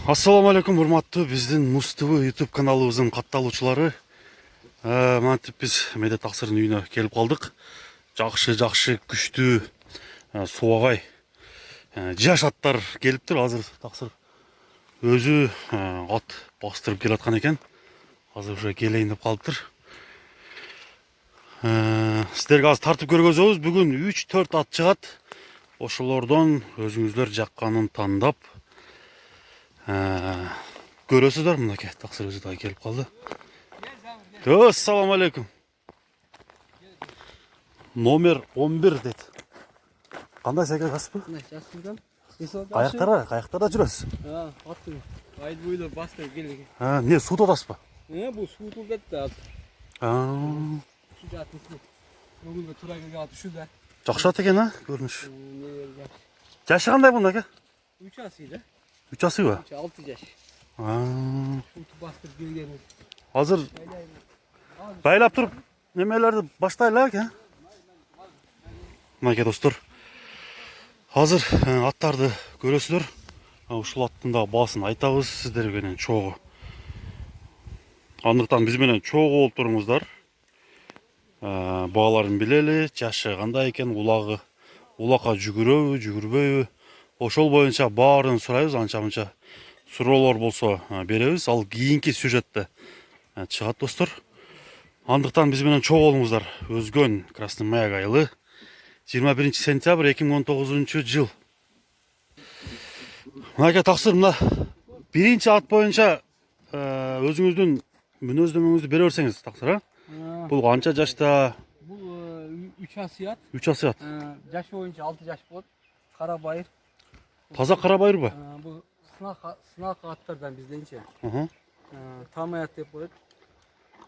Ассаламу алейкум, урматтуу биздин Муз ТВ YouTube каналыбыздын катталуучулары. Мантип биз Медет Таксырдын үйүнө келип калдык. Жакшы күчтүү суагай жаш аттар келиптир. Азыр Таксыр өзү ат бастырып келаткан экен. Азыр уже келейин деп калыптыр. Сиздерге азыр тартып көргөзөбүз. Бүгүн 3-4 ат чыгат. Ошолордон өзүңүздөр жакканын тандап көрөсүздөр. Мынакей Таксыр өзү дагы келип калды. Ассаламу алейкум. Номер 11 дейт. Кандай секе каспы? Жақсыдан. Каяктарда жүрөсүз? Аттың айд бойлы бастырып келген. Не сууда атасызбы? Бұл суытылды да. Шуда атысы. Бүгінгі тура келген аты шуда. Жакшы ат экен, көрүнүш. Жашы кандай мынакей? 3 асыйды. 3 асыбы? 6 жаш. Суытып бастырып келген. Азыр байлап туруп немелерди баштайлы экен. Мынакей достор. Азыр аттарды көрөсүздөр. Ушул аттын да баасын айтабыз сиздерге менен чогуу. Андыктан биз менен чогуу болуп туруңуздар. Бааларын билели, жашы кандай экен, улакка жүгүрөбү, жүгүрбөйбү. Ошол боюнча баарын сурайбыз, анча-мынча суроолор болсо беребиз. Ал кийинки сюжетте чыгат достор. Андыктан биз менен чогуу болуңуздар. Өзгөн Красный Маяк айылы 21 сентябрь 2019 жыл. Мынакей Таксыр, мына биринчи ат боюнча өзүңүздүн мүнөздөмөңүздү бере берсеңиз Таксыр, Бул канча жашта? Бул 3 асыят. 3 асыят. Жаш боюнча 6 жаш болот. Кара байыр. Таза кара байырбы? Бул сынак аттардан бизденче. Тамаят деп коет.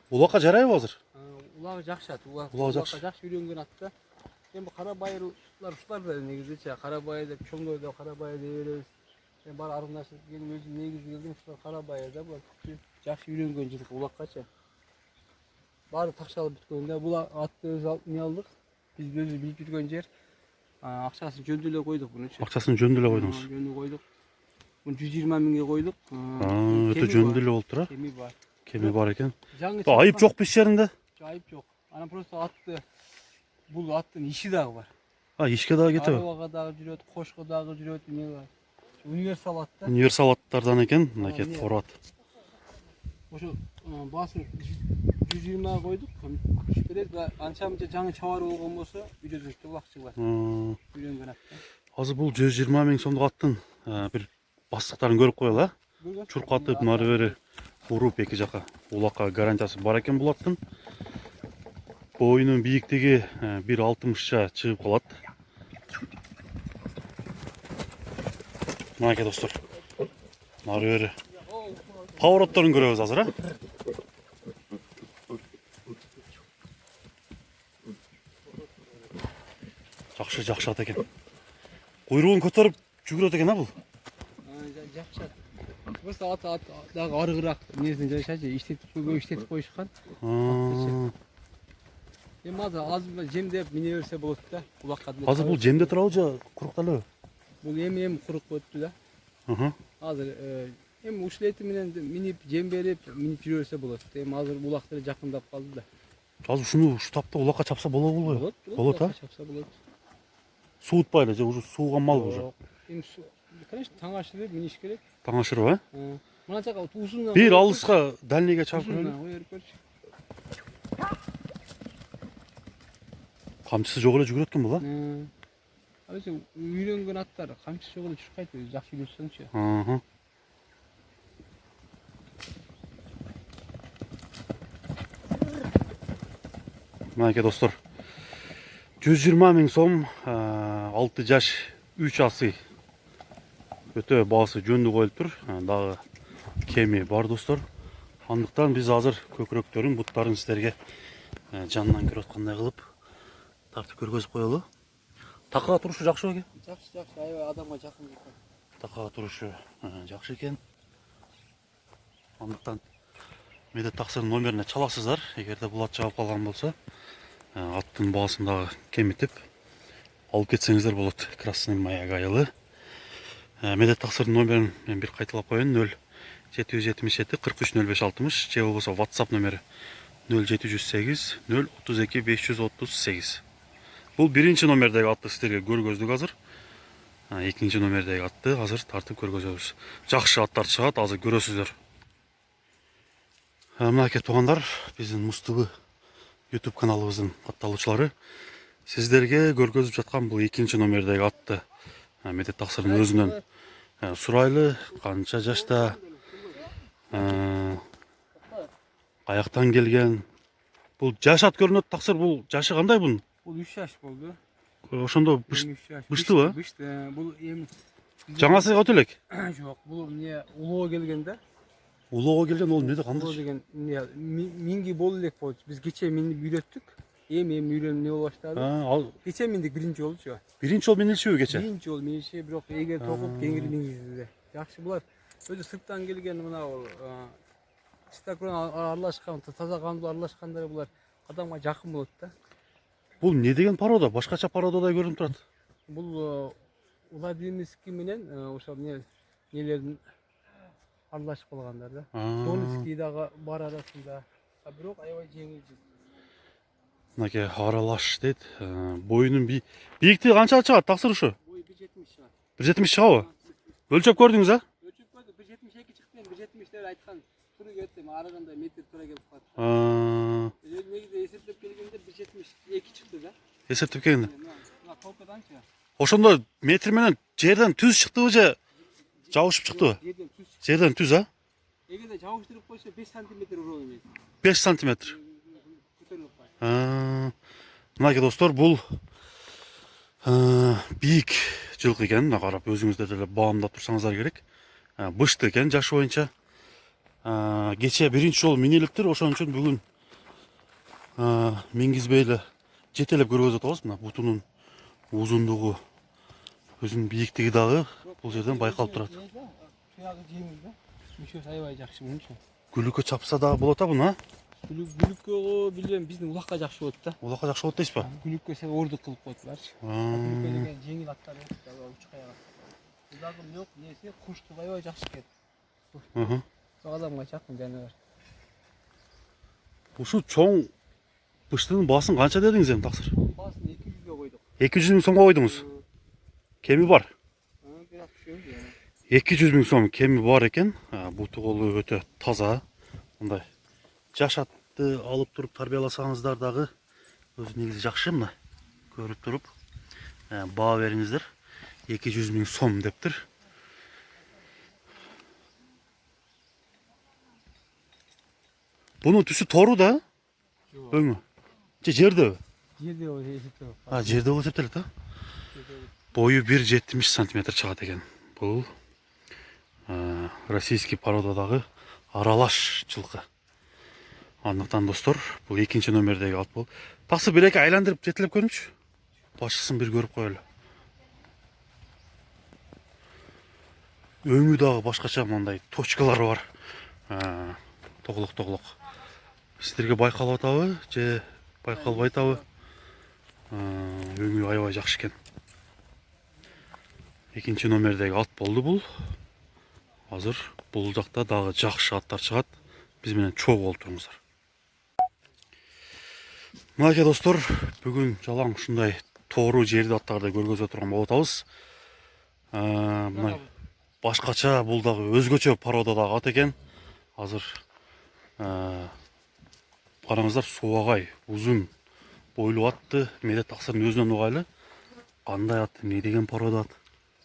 Улакка жарайбы азыр? Улак жакшы ат. Улак жакшы үйрөнгөн атта. Эми кара байырлар ушулар да негизиче кара байыр деп чоңдойдо кара байыр дей беребиз. Эми бар арындашып келип өзү негизи келген ушулар кара байыр да, булар жакшы үйрөнгөн жылкы улаккача. Бары такшалып бүткөндө бул атты өз не алдык. Биз өзү билип жүргөн жер. Акчасын жөндөлө койдук буну. Акчасын жөндөлө койдуңуз. Жөндөлө койдук. Буну 120 миңге койдук. Өтө жөндөлө болуп тур. Кеми бар. Кеми бар экен. Айып жок беш жеринде? Айып жок. Анан просто атты бул аттын иши дагы бар. Ишке дагы кетеби? Арбага дагы жүрөт, кошко дагы жүрөт, эмне бар. Универсал ат да. Универсал аттардан экен, мынакей торат. Ошо баасын 120 койдук. Берет анча-мынча жаңы чабар болгон болсо, үйдө улакчы бар. Үйрөнгөн ат. Азыр бул 120 миң сомдук аттын бир бастыктарын көрүп коелу, чуркатып нары бери уруп эки жака улакка гарантиясы бар экен бул аттын. Боюнун бийиктиги 1.60 чыгып калат. Мынакей достор. Нары бери поворотторун көрөбүз азыр, Жакшы ат экен. Куйругун көтөрүп жүгүрөт экен, бул. Жакшы ат. Просто ат дагы арыгыраак нерсени жашачы, көп иштетип коюшкан. Эми азыр жемдеп мине берсе болот да, улакка. Азыр бул жемде турабы же курукталбы? Бул эми курук болупту да. Азыр эми ушул эти менен минип жем берип, минип жүрө берсе болот. Эми азыр улактар жакындап калды да. Азыр ушуну тапта улакка чапса болобу? Болот, чапса болот. Суутпайлы же уже сууган малбы уже? Эми конечно таң ашырып миниш керек. Таң ашырып, Мына жака узундан бир алыска дальныйга чапып көрчү. Камчысы жок эле жүгүрөт экен бул, Өзү үйрөнгөн аттар камчысы жок эле чуркайт, өзү жакшы үйрөтсөңчү. Мынакей достор. 120 миң сом, 6 жаш, 3 асый. Өтө баасы жөндүү коюлуп тур. Дагы кеми бар достор. Андыктан биз азыр көкүрөктөрүн, буттарын сиздерге жанынан көрүп аткандай кылып тартып көргөзүп коелу. Такага турушу жакшы беле? Жакшы, аябай адамга жакын экен. Такага турушу жакшы экен. Андыктан Медет Таксырдын номерине чаласыздар. Эгерде бул ат жабып калган болсо, аттын баасын дагы кемитип алып кетсеңиздер болот. Красный Маяк айылы Медет Тақсырдың номерін мен бір қайталап қояйын. 0777 43 05 60 же болбосо WhatsApp номері 0708 032 538. Бұл бірінші номердегі атты сіздерге көргөздік азыр. Екінші номердегі атты азыр тартып көргөзөбүз. Жакшы аттар чыгат, азыр көрөсүздөр. Мынакей туғандар, биздин Муз ТВ YouTube каналыбыздын атталуучулары сіздерге көргөзүп жатқан бұл екінші номердегі атты Медет Тақсырдың өзүнөн сурайлы, канча жашта, каяктан келген. Бұл жаш ат көрүнөт. Тақсыр, бұл жашы кандай бунун? Бул 3 жаш болду. Ошондо бышты ба? Бышты. Бул эми Жаңасы кат элек. жок, бул эмне улоо келгенде. Улоого келген ол эмнеде Улоо кандай? деген эмне минги болу элек болчу. Биз кече минип үйрөттүк. Эми үйрөнүп эмне болуп баштады. Ал Кече миндик биринчи жолучу. биринчи жол минилчүбү кече? Биринчи жол миниши, бирок эгер токуп кеңири мингизди. Жакшы булар. Өзү сырттан келген мына чистокрон аралашкан, таза кандуу аралашкандар булар адамга жакын болот да. Бул не деген порода? Башкача пародадай көрүнүп турат. Бул Владимирский менен ошо нелердин аралашып калгандар да. Донецкий дагы бар арасында. Бирок аябай жеңил. Мынакей аралаш дейт. Боюнун бийиктиги канча чыгат? Тақсыр ушу? Бою 1.70 чыгат. 1.70 чыгабы? Өлчөп көрдүңүз, а? Ölçüp koyduk 1.72 çıktı. 1.70'ler aytkan. Turu götürdüm. Araganda metre tura gelip kaldı. Negide eseplep gelgende 1.72 çıktı da. Эсептеп келгенде. Buna kolkadan çıkıyor. Ошондо метр менен жерден түз чыктыбы же жабышып чыктыбы? Yerden tuz çıktı. Жерден түз, а? Egede çavuşturup koysa 5 santimetre uroo emes. 5 сантиметр. Көтөрүлүп калат. Мынакей достор, бул бийик жылкы экен. Мына карап өзүңүздөр деле баамдап турсаңыздар керек. Бышты экен жашы боюнча. Кече биринчи жолу минилиптир, ошон үчүн бүгүн мингизбей эле жетелеп көргөзүп атабыз. Мына бутунун узундугу, өзүнүн бийиктиги дагы бул жерден байкалып турат. Туягы жеңил да. Мүшөсү аябай жакшы мунчу. Күлүккө чапса дагы болот а буну, а? Күлүккө билбейм, биздин улакка жакшы болот да. Улакка жакшы болот дейсизби? Күлүккө сен ордук кылып койдуларчы. Күлүккө деген жеңил аттар үч каяга. Дагы жок, несе кушту аябай жакшы экен. Адамга жакын жаныбар. Ушу чоң быштынын баасын канча дедиңиз эми, Тақсыр? Баасын 200гө койдук. 200 миң сомго койдуңуз. Кеми бар. Бирок шөй. 200 миң сом кеми бар экен. Буту колу өтө таза. Мындай жаш атты алып туруп тарбияласаңыздар дагы өзү негизи жакшы. Мына көрүп туруп баа бериңиздер. 200 миң сом дептир. Бунун түсү тору да? Өңү. Жерде? Жерде эсептеп. Жерде болуп эсептелет, да? Бою 1.70 сантиметр чыгат экен. Бул российский породадагы аралаш жылкы. Андыктан достор, бул экинчи номердеги ат бол. Тақсы бир эки айландырып жетелеп көрүнчү. Башысын бир көрүп коелу. Өңү дагы башкача мындай точкалары бар. Тоголок. Сіздерге байкалып атабы же байкалбай атабы? Өңү аябай жакшы экен. Экинчи номердеги ат болду бул. Азыр бул жакта дагы жакшы аттар чыгат. Биз менен чогуу болуп туруңуздар. Мынакей достор, бүгүн жалаң ушундай тоору жерди аттарды көргөзө турган болуп атабыз. Мына башкача, бул дагы өзгөчө породадагы ат экен. Азыр караңыздар, суагай, узун бойлуу атты Медет Тақсырдын өзүнөн угайлы. Кандай ат, не деген порода ат?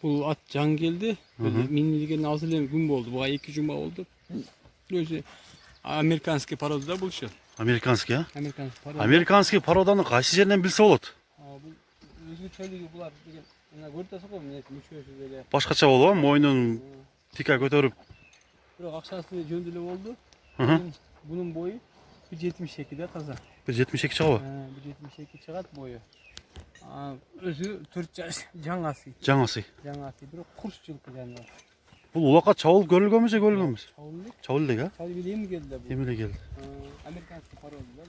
Бул ат жаң келди. Мен деген азыр эле күн болду. Буга 2 жума болду. Өзү американский порода да булчу. Американский, а? Американский порода. Американский породаны кайсы жеринен билсе болот? Бул өзгөчөлүгү булар деген. Мына көрүп атасың го, эмне мүчөсү деле. Башкача болуп, мойнун тика көтөрүп. Бирок акчасы жөндөр эле болду. Бунун бою 1.72 да таза. 1.72 чыгабы? 1.72 чыгат бою. Өзү 4 жаш жаңасы. Жаңасы. Бирок курс жылкы жаныбар. Бул улакка чабылып көрүлгөнбү же көрүлгөнбү? Чабылды. Чабылды эле, а? Чабылып эми келди бул. Эми эле келди. Американский порода да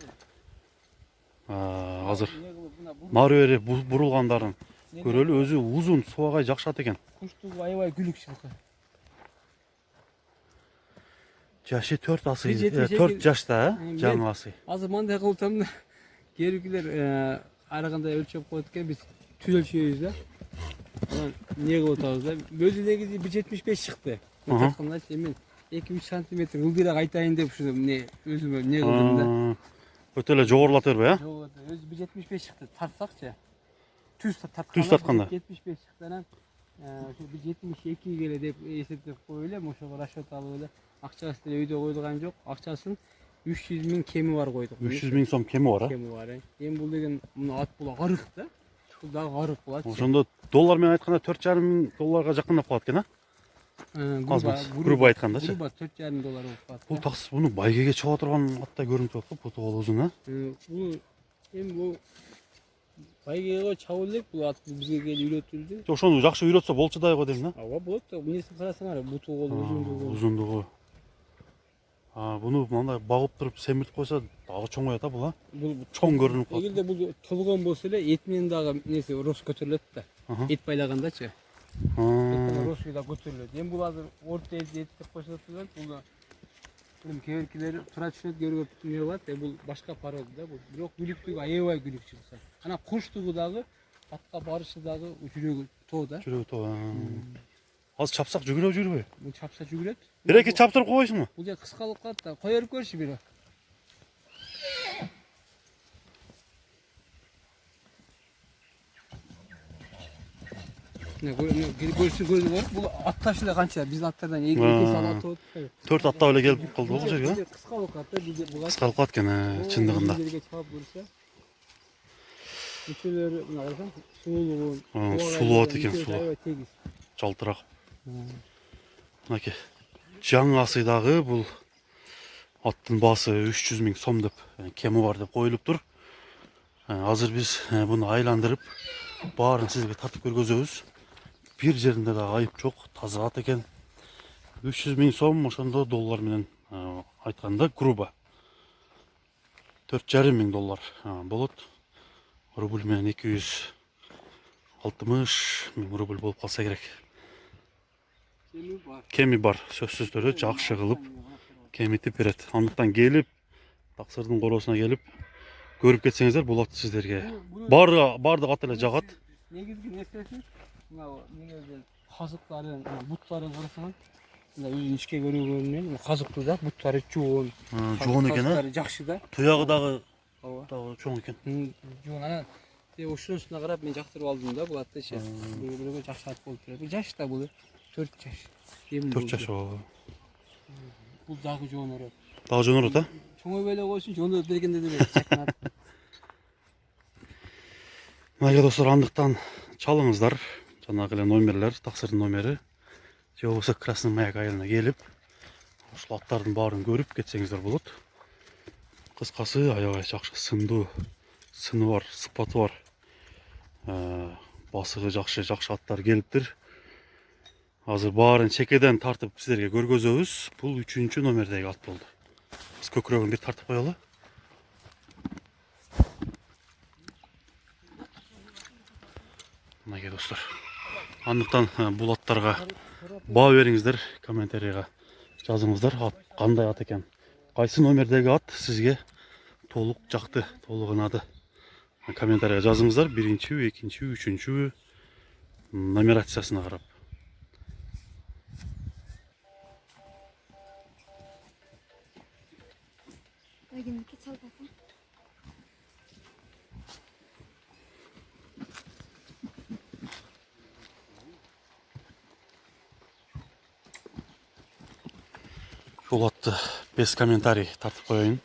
бул. Азыр нары бери бурулгандарын Көрөлү өзү узун, суагай жакшат экен. Куштугу аябай күлүкчү жылкы. Жашы 4 асы, 78 4 жашта, мен жаңы асы. Азыр мындай кылсам да керикилер ар кандай өлчөп коет экен, биз түз өлчөйбүз да. Анан эмне кылып атабыз да? Өзү негизи 1.75 чыкты. Жаткандачы мен 2-3 сантиметр ылдыйраак айтайын деп ушу эмне өзүмө эмне кылдым да. Өтө эле жогорулата бербей, Жок, өзү 1.75 чыкты. Тартсакчы. Түз Түз тартканда. 1.75 чыкты анан ошо 1.72 келе деп эсептеп коюп элем, ошого расчет алып эле. Акчасы деле өйдө койдуган жок. Акчасын 300 миң кеми бар койдук. 300 миң сом кеми бар, Кеми бар. Эми бул деген мына ат бул арык да. Бул дагы арык болот. Ошондо доллар менен айтканда 4,5 миң долларга жакындап калат экен, грубо айткандачы. Грубо 4,5 доллар болуп калат. Бул таксы буну байгеге чыга турган аттай көрүнүп атат, буту колу узун, Бул эми бул байгеге чабып элек бул ат бизге келип үйрөтүлдү. Ошону жакшы үйрөтсө болчудай го дейм да. Ооба болот да. Эмнесин карасаңар, буту колу узундугу. Узундугу. Буну мындай багып туруп семиртип койсо дагы чоңоёт бул, Бул чоң көрүнүп калат. эгерде бул толгон болсо эле этинен дагы неси рост көтөрүлөт да. Эт байлагандачы. Росту да көтөрүлөт. Эми бул азыр орто эт деп койсо турат. Бул кеберкилери тура түшүнөт, көргөп эмне кылат. Бул башка порода да бул. Бирок күлүктүгү аябай күлүкчү. Анан куштугу дагы атка барышы дагы жүрөгү тоо да. Жүрөгү тоо. Азыр чапсак жүгүрөбү жүрбөйбү? Бул чапса жүгүрөт. Бир-эки чаптырып койбойсуңбу? Бул же кыскалып калат да. Кое берип көрчү бири. Көрсү көзү бар. Бул атташ эле канча биздин аттардан эки салат болот. 4 аттап эле келип калды бул жерге. Кыскалып калат да, бизден буга. Кыскалып калат экен, чындыгында. Жерге чаап көрсө. Үчөлөрү мына карасаң, сулуулугу. Сулуат экен, сулуу. Аябай тегиз. Жалтырак. Мынакей. Жаңы асыйдагы бул аттын баасы 300 миң сом деп кеми бар деп коюлуптур. Азыр биз буну айландырып баарын сизге тартып көргөзөбүз. Бир жеринде да айып жок, таза ат экен. 300 миң сом, ошондо доллар менен айтканда грубо 4,5 миң доллар болот. Рубль менен 260 миң рубль болуп калса керек. Кеми бар, сөзсүз түрдө жакшы кылып кемитип берет. Андыктан келип, таксырдын короосуна келип көрүп кетсеңиздер, бул ат сиздерге баардык ат эле жагат. Негизги нерсеси мына негизи казыктарын, буттарын карасаңар, мына өзүнүн ичке көрүнгөнүнөн казыктуу да, буттары жоон. Жоон экен, жакшы да. Туягы дагы Ооба. чоң экен. Жоон анан ошонусуна карап мен жактырып алдым да бул аттычы. Бирөөгө жакшы ат болуп турат. Жаш да бул 4 жаш. 4 жаш ооба. Бул дагы жоонорот. Дагы жоонорот, Чоңойбой эле койсун, жоонорот бергенде деле чаканат. Мына достор, андыктан чалыңыздар. Жанагы эле номерлер, таксырдын номери. Же болбосо Красный Маяк айылына келип, ушул аттардын баарын көрүп кетсеңиздер болот. Кыскасы аябай жакшы, сыны бар, сыпаты бар. Басыгы жакшы аттар келиптир. Азыр баарын чекеден тартып сиздерге көргөзөбүз. Бул 3-чү номердеги ат болду. Биз көкүрөгүн бир тартып коелу. Мынакей достор. Андыктан бул аттарга баа бериңиздер, комментарийга жазыңыздар. Ат кандай ат экен? Кайсы номердеги ат сизге толук жакты, толук унады? Комментарийга жазыңыздар. 1-чү, 2-чү, 3-чү номерациясына карап. Ушул атты без комментарий тартып коеюн.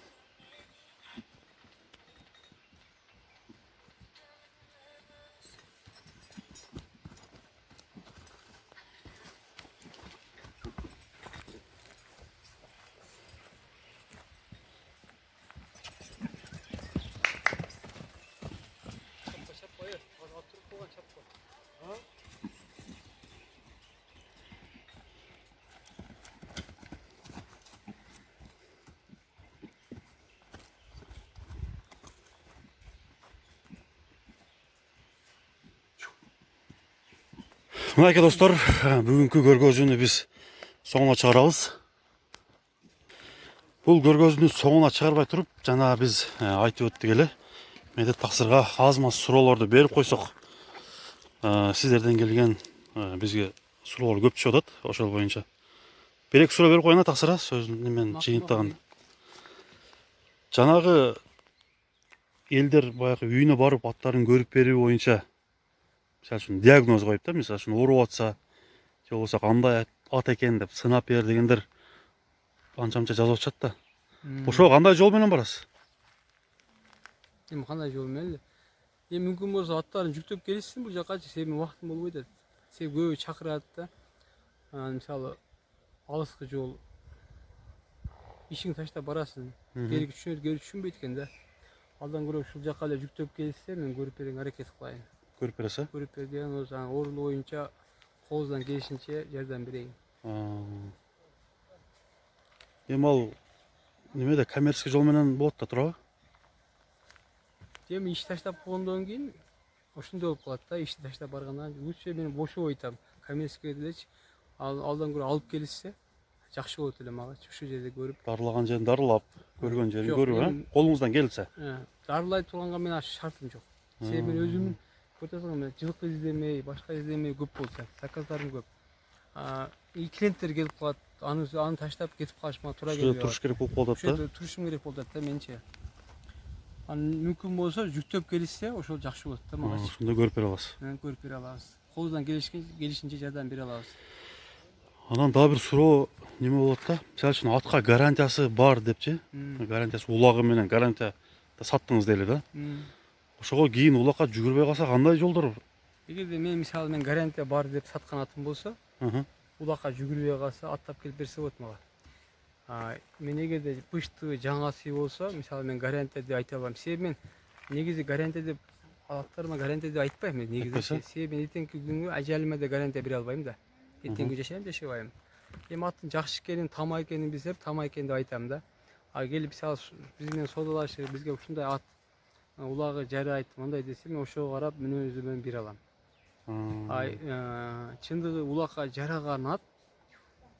Мынакей достор, бүгүнкү көргөзүүнү биз соңуна чыгарабыз. Бул көргөзүүнү соңуна чыгарбай туруп, жана биз айтып өттүк эле. Медет таксырга аз маз суроолорду берип койсок, сиздерден келген бизге суроолор көп түшүп атат. Ошол боюнча бир эки суроо берип коеюн таксырга, сөзүн немен жыйынтыганда. Жанагы элдер баягы үйүнө барып аттарын көрүп берүү боюнча мисалы үчүн диагноз коюп да, мисалы үчүн ооруп атса, же болбосо кандай ат экен деп сынап бер дегендер анча мынча жазып атышат да. Ошого кандай жол менен барасыз? Эми кандай жол менен эле? Эми мүмкүн болсо аттарын жүктөп келишсин бул жаккачы, сенин убактың болбой атат. Сени көбү чакырат да. Мисалы алыскы жол ишиң таштап барасың. Керек түшүнөт, керек түшүнбөйт экен да. Алдан көрө ушул жакка эле жүктөп келишсе, мен көрүп берүүгө аракет кылайын. Көрүп бересиз? Көрүп бер деген орун боюнча колубуздан келишинче жардам берейин. Эми ал немеде коммерческий жол менен болот да, туурабы? Эми иш таштап койгондон кийин ошондой болуп калат да. Ишти таштап баргандан кийин лучше мен бошоо айтам. Коммерческий делечи алдан көрө алып келишсе жакшы болот эле магачы. Ушул жерде көрүп. Дарылаган жерин дарылап, көргөн жерин көрүп, колуңуздан келсе. Дарылай турганга мен шартым жок. Себеби мен өзүм көрөсүң, мен жылкы издемей, башка издемей көп болчу. Заказдарым көп. Клиенттер келип калат, аны таштап кетип калышыма туура келет. Туруш керек болуп калат да. Ошол турушум керек болуп атат да менче. Мүмкүн болсо жүктөп келишсе ошол жакшы болот да магачы. Ошондой көрүп бере аласыз. Көрүп бере алабыз. Колубуздан келишинче жардам бере алабыз. Анан дагы бир суроо неме болот да. Мисалы үчүн атка гарантиясы бар депчи. Гарантиясы улагы менен гарантия саттыңыз дейли да. Ошого кийин улакка жүгүрбөй калса кандай жолдор? Эгерде мен гарантия бар деп саткан атым болсо, улакка жүгүрбөй калса аттап келип берсе болот мага. Мен эгерде пыштыбы жаңасы болсо, мисалы мен гарантия деп айта алам. Себеби мен негизи гарантия деп аттарыма гарантия деп айтпайм мен негизи. Себеби мен эртеңки күнгө ажалыма да гарантия бере албайм да. Эртеңки жашайм, жашабайм. Эми аттын жакшы экенин, тамак экенин билсем, тамак экен деп айтам да. Келип мисалы биз менен содалашып, бизге ушундай ат улагы жарайт, мындай десе, мен ошого карап мүнөзүмөн бере алам. Чындыгы улакка жараган ат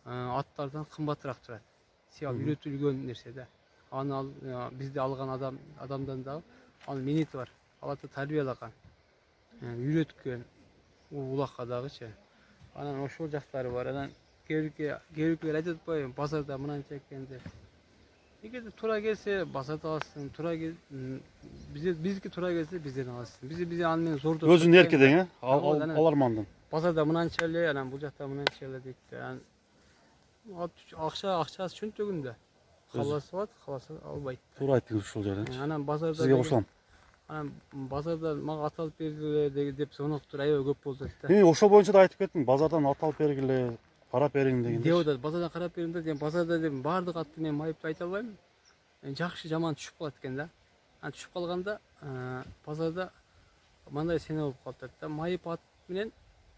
аттардан кымбатыраак турат. Себеби үйрөтүлгөн нерсе да. Аны бизде алган адамдан дагы анын минети бар. Аларды тарбиялаган, үйрөткөн улакка дагычы. Анан ошол жактары бар. Анан кээ-биркилер айтып атпайбы, базарда мынанча экен деп. Эгерде туура келсе базарда аласың, биздики туура келсе бизден аласың. Биз аны менен зордоп. Өзүнүн эркиден, алармандын. Базарда мынанча эле, анан бул жакта мынанча эле дейт. Акчасы чөнтөгүндө. Кааласа алат, кааласа албайт. Туура айттыңыз ушул жерден. Анан базарда сизге кошулам. Анан базарда мага ат алып бергиле деп звоноктор аябай көп болуп атат да. Мен ошол боюнча да айтып кеттим. Базардан ат алып бергиле, карап бериң деген. Деп атат, базардан карап бериң да. Базарда деп баардык атты мен майыптап айта албайм. Жакшы жаман түшүп калат экен да. Түшүп калганда базарда мындай сене болуп калат да. Майып ат менен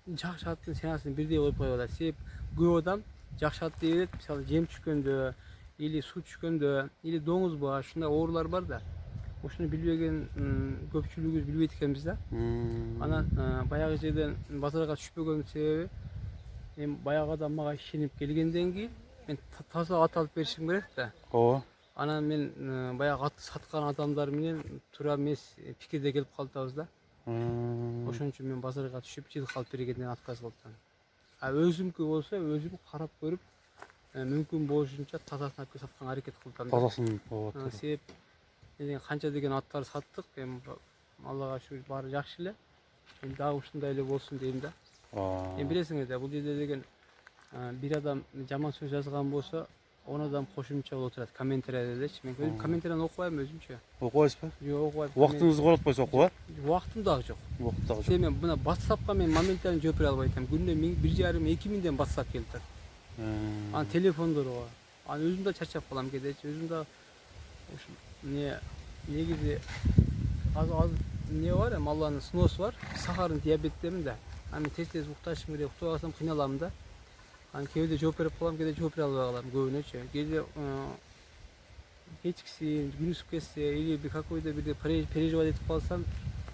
жакшы аттын сенасин бирдей коюп коюп атат. Себеп көп адам жакшы атты берет, мисалы жем түшкөндө, или суу түшкөндө, или доңуз бар, ушундай оорулар бар да. Ушуну билбеген көпчүлүгүбүз билбейт экенбиз да. Анан баягы жерден базарга түшпөгөн себеби мен баягы адам мага ишенип келгенден кийин мен таза ат алып беришим керек да. Ооба. Анан мен баягы атты саткан адамдар менен туура эмес пикирде келип калдыбыз да. Ошон үчүн мен базарга түшүп жылкы алып бергенден отказ кылдым. Өзүмкү болсо өзүм карап көрүп мүмкүн болушунча тазасын алып сатканга аракет кылдым. Тазасын, ооба. Себеп канча деген аттар саттык, эми Аллага шүгүр баары жакшы эле. Эми дагы ушундай эле болсун дейм да. Эми билесиңер да, бул жерде деген бир адам жаман сөз жазган болсо, 10 адам кошумча болуп турат комментарийде делечи. Мен өзүм комментарийни окубайм өзүмчө. Окубайсызбы? Жок, окубайм. Убактыңызды коротпойсуз окууга? Убактым дагы жок. Убакыт дагы жок. Себеби мен мына WhatsAppка мен моментально жооп бере албай атам. Күнүнө 1,5-2 миңден WhatsApp келип турат. Анан телефондорго. Анан өзүм да чарчап калам кедечи. Өзүм да ушу негизи аз не бар, эми Алланын сыносу бар. Сахарын диабеттемин да. Анан тез укташым керек, уктабай калсам кыйналам да. Анан кээде жооп берип калам, кээде жооп бере албай калам көбүнөчү. Кээде кечкисин күн ысып кетсе или какой-то бир переживать этип калсам,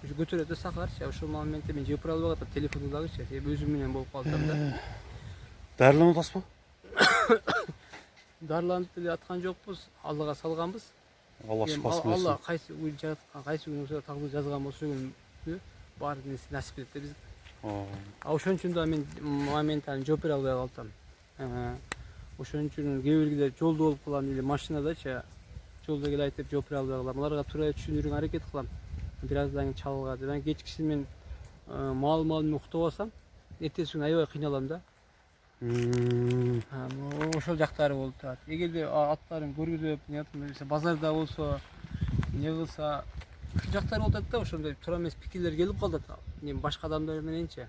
Ушу көтөрөт да сакарчы. Ошол моментте мен жепир алып атам телефонду дагычы. Себеби өзүм менен болуп калсам да. Дарыланып атасызбы? Дарыланып деле аткан жокпуз. Аллага салганбыз. Алла шифасын берсин. Алла кайсы уюн жараткан, кайсы күнү ошо тагдыр жазган болсо күнү бар нерсе насип этет да бизге. Ошон үчүн да мен моментально жооп бере албай калдым. Ошон үчүн кээ биргилер жолдо болуп калам или машинадачы жолдо кел айтып жооп бере албай калам. Аларга туура түшүндүрүүгө аракет кылам. Бир аздан кийин чалгат. Анан кечкисин мен мал менен уктап алсам, эртеси күнү аябай кыйналам да. Ошол жактары болуп турат. Эгерде аттарын көргүзүп, базарда болсо, не кылса, ушул жактар болуп атат да, ошондой туура эмес пикирлер келип калат. Башка адамдар мененчи.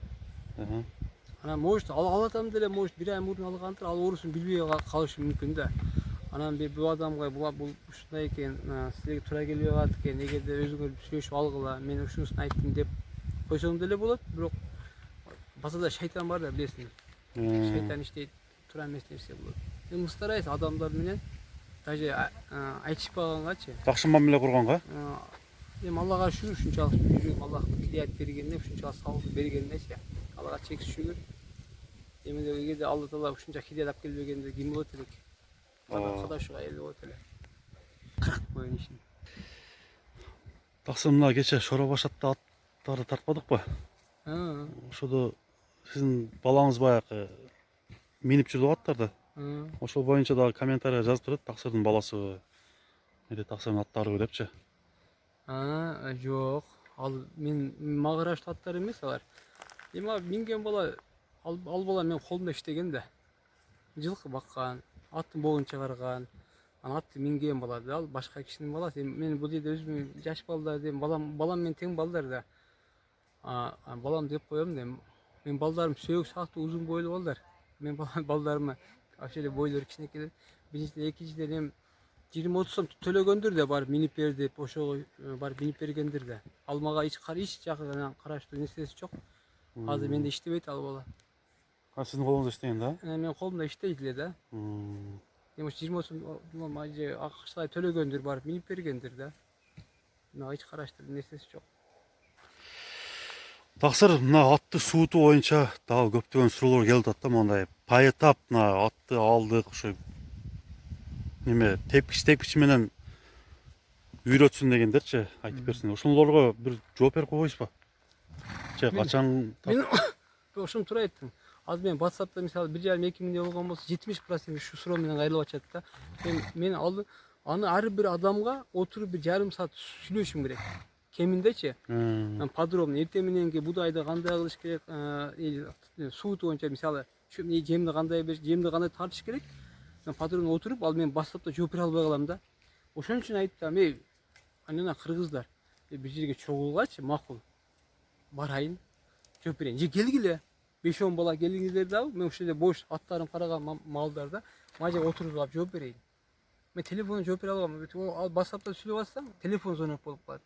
Анан может ал адам деле может бир ай мурун алгандыр, ал оорусун билбей калышы мүмкүн да. Анан бул адамга бул ушундай экен, силерге туура келбей калат экен, эгерде өзүңөр сүйлөшүп алгыла, мен ушунусун айттым деп койсоң деле болот, бирок базарда шайтан бар да, билесиң. Шайтан иштейт, туура эмес нерсе болот. Мен стараюсь адамдар менен даже айтышпагангачы. Жакшы мамиле курганга? Эми Аллага шүгүр, ушунчалык жүрүм, Аллахтын кидаят бергенине, ушунчалык саалык бергенине, Аллага чексиз шүгүр. Эми эгерде Алла Таала ушунча кидаят алып келбегенде ким болот элек? Кудай ушуга эл болот эле. 40 коюн ишин. Таксы мына кече Шора Башатта аттарды тартпадыкпы? Ошодо сиздин балаңыз баягы минип жүрдү аттарды. Ошол боюнча дагы комментарий жазып турат, Таксырдын баласы эде Таксырдын аттары депчи. Жок. Ал мага караштуу аттар эмес алар. Эми минген бала, ал бала менин колумда иштеген да. Жылкы баккан, аттын богун чыгарган, анан атты минген бала да, ал башка кишинин баласы. Мен бул жерде өзүмдүн жаш балдар дейм, балам менен тең балдар да. Балам деп коем да. Мен балдарым сөөк сактуу узун бойлуу балдар. Мен балдарыма ошол эле бойлору кичинекей. Биринчиден, экинчиден эми 20-30 сом төлөгөндөр да барып минип бер деп, ошого барып минип бергендир да. Ал мага эч жакынан караштуу нерсеси жок. Азыр менде иштебейт ал бала. Сиздин колуңузда иштеген да? Менин колумда иштейт эле да. Эми 20 сом акчалай төлөгөндөр барып минип бергендир да. Мага эч караштуу нерсеси жок. Таксыр мына атты суутуу боюнча дагы көптөгөн суроолор келип атат да, мондай паэтап мына атты алдык, ошо неме тепкич менен үйрөтсүн дегендерчи, айтып берсин. Ошолорго бир жооп берип койбойсузбу? Же качан? Мен ошону туура айттым. Азыр мен WhatsApp'та мисалы 1,5-2 миң болгон болсо 70% ушу суроо менен кайрылып атышат да. Мен аны ар бир адамга отуруп бир жарым саат сүйлөшүм керек. Кеминдечи. Подробно эртең мененки будайды кандай кылыш керек, суут боюнча мисалы жемди кандай тартыш керек. Мен подробно отуруп, ал мен WhatsApp'та жооп бере албай калам да. Ошон үчүн айттым, анан кыргыздар бир жерге чогулгачы макул. Барайын, жооп берейин. Же келгиле. 5-10 бала келиңиздер дагы, мен ушул жерде бош аттарын караган малдарда мажа отуруп алып жооп берейин. Мен телефондон жооп бере албам. Ал WhatsApp'та сүйлөп атсам, телефон звонок болуп калат.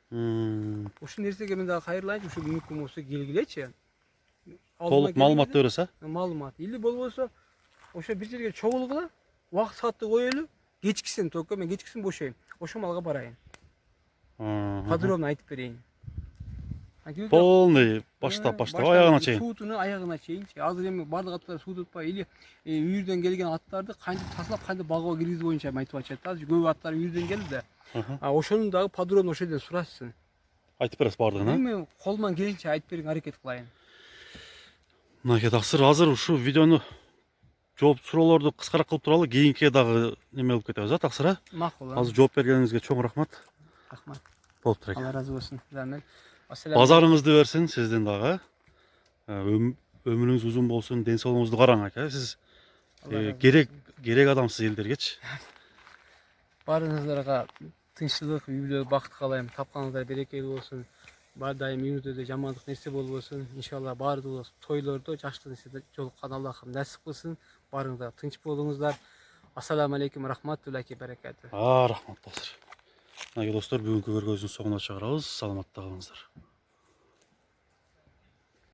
Ушул нерсеге мен дагы кайрылайынчы, ушу мүмкүн болсо келгилечи. Толук маалымат бересиз, Маалымат. Или болбосо ошо бир жерге чогулгула, убакыт саатты коелу, кечкисин только мен кечкисин бошойм. Ошол малга барайын. Подробно айтып берейин. Полный баштап аягына чейин. Суутуну аягына чейинчи. Азыр эми барлык аттар суут утпай, или үйүрдөн келген аттарды кантип таслап, кантип багуу киргизүү боюнча айтып атышат да. Көп аттар үйүрдөн келди да. Ошону дагы подробно ошол жерден сурашсын. Айтып бересиз бардыгын, Мен колуман келишинче айтып берүүгө аракет кылайын. Мынакей Таксыр, азыр ушул видеону жооп суроолорду кыскараак кылып туралы, кийинки дагы неме болуп кетебиз, Таксыр? Макул. Азыр жооп бергениңизге чоң рахмат. Рахмат. Болуптур экен. Алла разы болсун. Базарыңызды берсин сиздин дагы. Өмүрүңүз узун болсун, ден соолугуңузду караң ака. Сиз керек адамсыз элдергечи. Баарыңыздарга тынччылык, үй бүлө бакыт каалайм. Тапканыңыздар берекелүү болсун. Бар дайым үйүңүздө жамандык нерсе болбосун. Иншалла баардыгыбыз тойлордо жакшы нерсе жолуккан Аллахым насип кылсын. Баарыңыздар тынч болуңуздар. Ассаламу алейкум рахматуллахи баракату. Рахмат Таксыр. Мынакей достор, бүгүнкү көргөзүүнүн соңуна чыгарабыз. Саламатта калыңыздар.